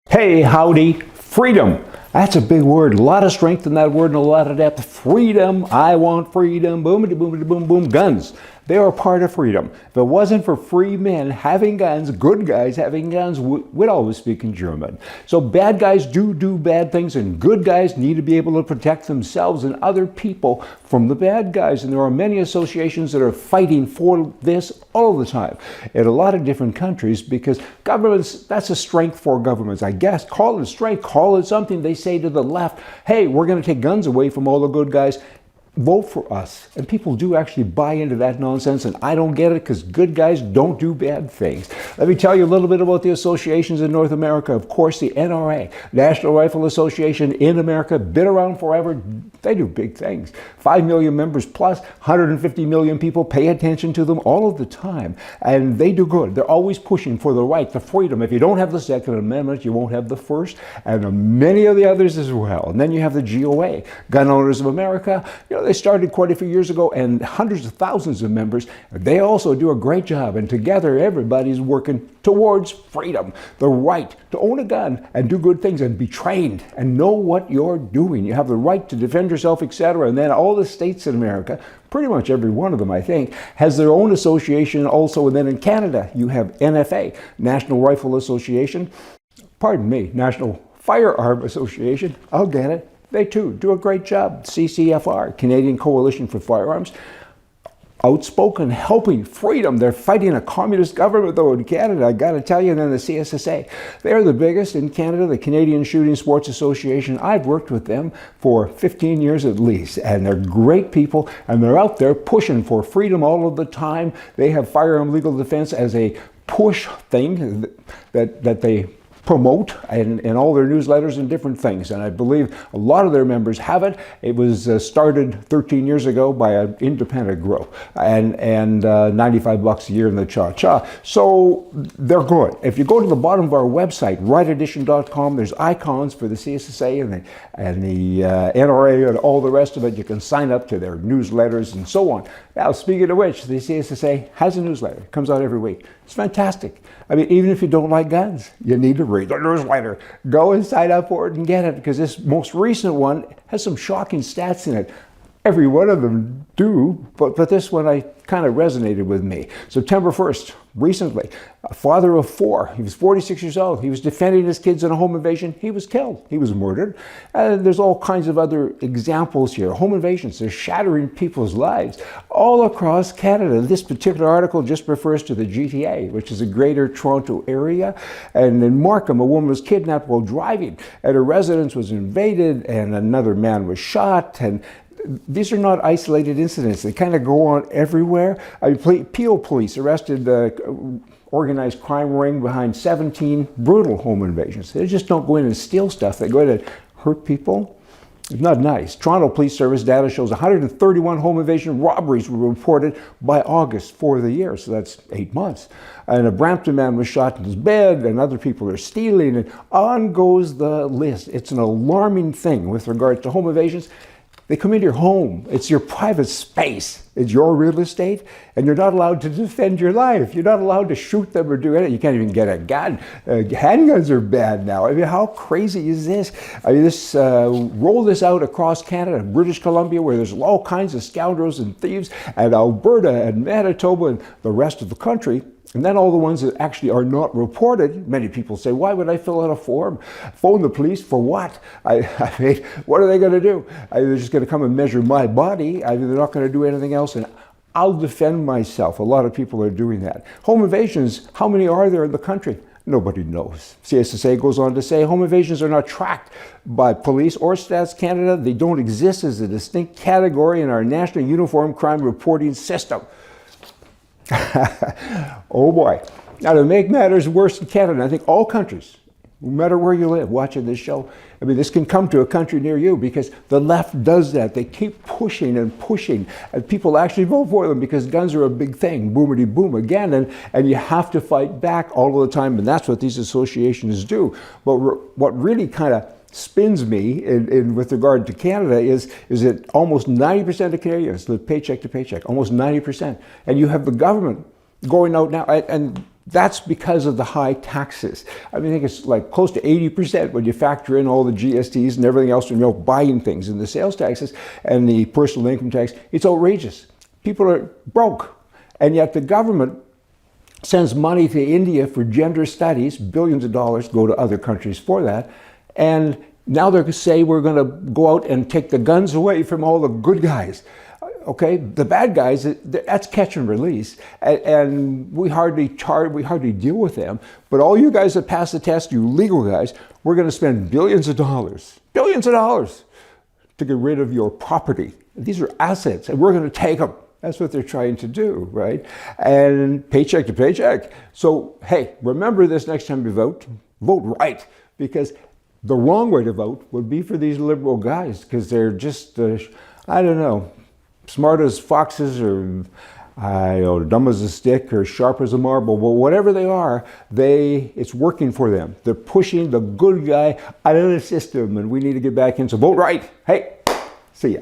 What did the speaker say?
Hey, howdy, freedom. That's a big word, a lot of strength in that word and a lot of depth. Freedom, I want freedom, boomity boomity boom boom, guns. They are part of freedom. If it wasn't for free men having guns, good guys having guns, we'd always speak in German. So bad guys do bad things and good guys need to be able to protect themselves and other people from the bad guys. And there are many associations that are fighting for this all the time in a lot of different countries because governments, that's a strength for governments, I guess. Call it a strength, call it something. They say to the left, hey, we're going to take guns away from all the good guys. Vote for us. And people do actually buy into that nonsense, and I don't get it because good guys don't do bad things. Let me tell you a little bit about the associations in North America. Of course, the NRA, National Rifle Association in America, been around forever. They do big things. 5 million members plus, 150 million people pay attention to them all of the time, and they do good. They're always pushing for the right, the freedom. If you don't have the Second Amendment, you won't have the First, and many of the others as well. And then you have the GOA, Gun Owners of America. They started quite a few years ago and hundreds of thousands of members. They also do a great job, and together everybody's working towards freedom, the right to own a gun and do good things and be trained and know what you're doing. You have the right to defend yourself, etc. And then all the states in America, pretty much every one of them, I think, has their own association also. And then in Canada, you have NFA, National Rifle Association, National Firearm Association, I'll get it. They too do a great job. CCFR, Canadian Coalition for Firearms, outspoken, helping freedom. They're fighting a communist government though in Canada, I gotta tell you. And then the CSSA, they're the biggest in Canada, the Canadian Shooting Sports Association. I've worked with them for 15 years at least, and they're great people, and they're out there pushing for freedom all of the time. They have firearm legal defense as a push thing that they promote in all their newsletters and different things. And I believe a lot of their members have it. It was started 13 years ago by an independent group and $95 a year in the cha-cha. So they're good. If you go to the bottom of our website, rightedition.com, there's icons for the CSSA and the NRA and all the rest of it. You can sign up to their newsletters and so on. Now, speaking of which, the CSSA has a newsletter. It comes out every week. It's fantastic. I mean, even if you don't like guns, you need to read the newsletter. Go and sign up for it and get it, because this most recent one has some shocking stats in it. Every one of them do, but this one kind of resonated with me. September 1st, recently, a father of 4, he was 46 years old. He was defending his kids in a home invasion. He was killed. He was murdered. And there's all kinds of other examples here. Home invasions, they're shattering people's lives all across Canada. This particular article just refers to the GTA, which is a Greater Toronto area. And in Markham, a woman was kidnapped while driving, and her residence was invaded, and another man was shot. And these are not isolated incidents. They kind of go on everywhere. Peel police arrested the organized crime ring behind 17 brutal home invasions. They just don't go in and steal stuff. They go in and hurt people. It's not nice. Toronto Police Service data shows 131 home invasion robberies were reported by August for the year. So that's 8 months. And a Brampton man was shot in his bed, and other people are stealing, and on goes the list. It's an alarming thing with regard to home invasions. They come into your home. It's your private space. It's your real estate, and you're not allowed to defend your life. You're not allowed to shoot them or do anything. You can't even get a gun. Handguns are bad now. I mean, how crazy is this? I mean, roll this out across Canada, British Columbia, where there's all kinds of scoundrels and thieves, and Alberta and Manitoba and the rest of the country. And then all the ones that actually are not reported, many people say, why would I fill out a form? Phone the police for what? I mean, what are they going to do? They're just going to come and measure my body. They're not going to do anything else. And I'll defend myself. A lot of people are doing that. Home invasions, how many are there in the country? Nobody knows. CSSA goes on to say home invasions are not tracked by police or Stats Canada. They don't exist as a distinct category in our National Uniform Crime Reporting System. Oh boy. Now, to make matters worse in Canada, I think all countries, no matter where you live watching this show, I mean, this can come to a country near you because the left does that. They keep pushing and pushing, and people actually vote for them because guns are a big thing, boomity boom again, and you have to fight back all of the time, and that's what these associations do. But what really kind of spins me with regard to Canada is that almost 90% of Canadians live paycheck to paycheck, almost 90%. And you have the government going out now, and That's because of the high taxes. I mean, I think it's like close to 80% when you factor in all the GSTs and everything else, you know, buying things, and the sales taxes and the personal income tax. It's outrageous. People are broke. And yet the government sends money to India for gender studies, billions of dollars go to other countries for that. And now they're going to say we're going to go out and take the guns away from all the good guys. Okay, the bad guys, that's catch and release, and we hardly deal with them. But all you guys that pass the test, you legal guys, we're going to spend billions of dollars to get rid of your property. These are assets, and we're going to take them. That's what they're trying to do, right? And paycheck to paycheck. So, hey, remember this next time you vote. Vote right, because the wrong way to vote would be for these liberal guys, because they're just, I don't know, smart as foxes, or dumb as a stick, or sharp as a marble. But whatever they are, it's working for them. They're pushing the good guy out of the system, and we need to get back in. So vote right. Hey, see ya.